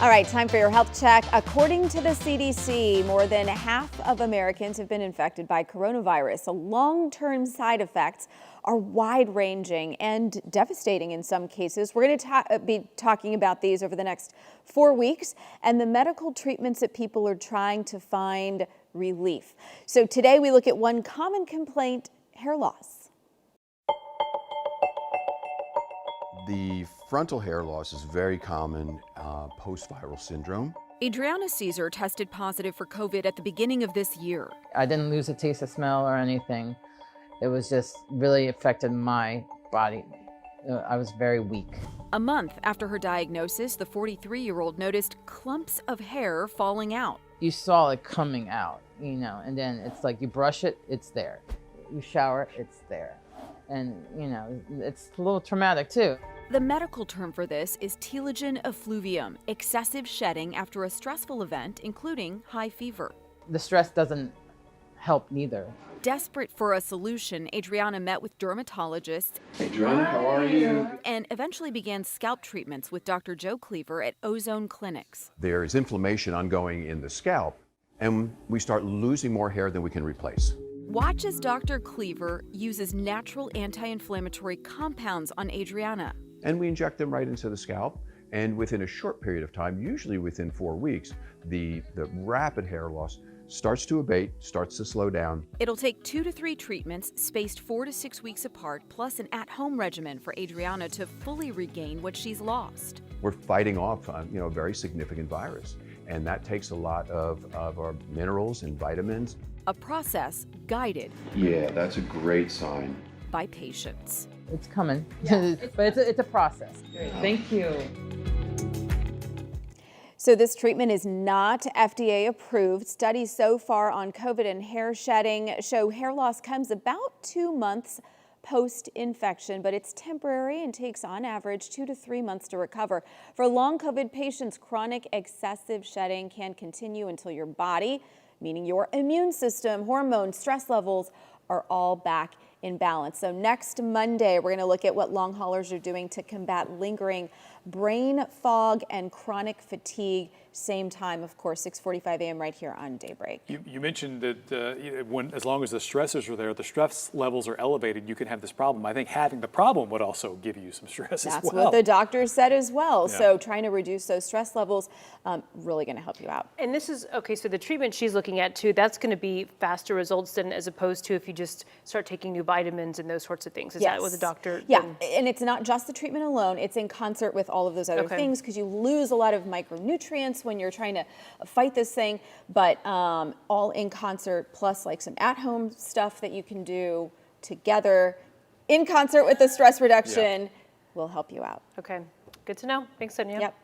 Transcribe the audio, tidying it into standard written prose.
All right, time for your health check. According to the CDC, more than half of Americans have been infected by coronavirus. The long-term side effects are wide-ranging and devastating in some cases. We're going to be talking about these over the next 4 weeks and the medical treatments that people are trying to find relief. So today we look at one common complaint: hair loss. The frontal hair loss is very common post-viral syndrome. Adriana Caesar tested positive for COVID at the beginning of this year. I didn't lose a taste of smell or anything. It was just really affected my body. I was very weak. A month after her diagnosis, the 43-year-old noticed clumps of hair falling out. You saw it coming out, and then it's like you brush it, it's there. You shower, it's there. And, it's a little traumatic too. The medical term for this is telogen effluvium, excessive shedding after a stressful event, including high fever. The stress doesn't help neither. Desperate for a solution, Adriana met with dermatologists. Adriana, how are you? And eventually began scalp treatments with Dr. Joe Cleaver at Ozone Clinics. There's inflammation ongoing in the scalp, and we start losing more hair than we can replace. Watch as Dr. Cleaver uses natural anti-inflammatory compounds on Adriana. And we inject them right into the scalp, and within a short period of time, usually within 4 weeks, the rapid hair loss starts to abate, starts to slow down. It'll take 2 to 3 treatments spaced 4 to 6 weeks apart, plus an at-home regimen for Adriana to fully regain what she's lost. We're fighting off a very significant virus, and that takes a lot of our minerals and vitamins. A process guided Yeah, that's a great sign. by patients. It's coming, but it's a process. Thank you. So this treatment is not FDA approved. Studies so far on COVID and hair shedding show hair loss comes about 2 months post-infection, but it's temporary and takes on average 2 to 3 months to recover. For long COVID patients, chronic excessive shedding can continue until your body, meaning your immune system, hormones, stress levels, are all back in balance. So next Monday, we're going to look at what long haulers are doing to combat lingering brain fog and chronic fatigue. Same time, of course, 6:45 a.m. right here on Daybreak. You mentioned that as long as the stressors are there, the stress levels are elevated, you can have this problem. I think having the problem would also give you some stress as well. That's what the doctor said as well. Yeah. So trying to reduce those stress levels, really going to help you out. And this is, okay, so the treatment she's looking at too, that's going to be faster results than as opposed to if you just start taking new vitamins and those sorts of things. Is that what the doctor? Yeah, and it's not just the treatment alone. It's in concert with all of those other things, because you lose a lot of micronutrients when you're trying to fight this thing, but all in concert, plus like some at-home stuff that you can do together in concert with the stress reduction will help you out. Okay, good to know. Thanks, Sonia. Yep.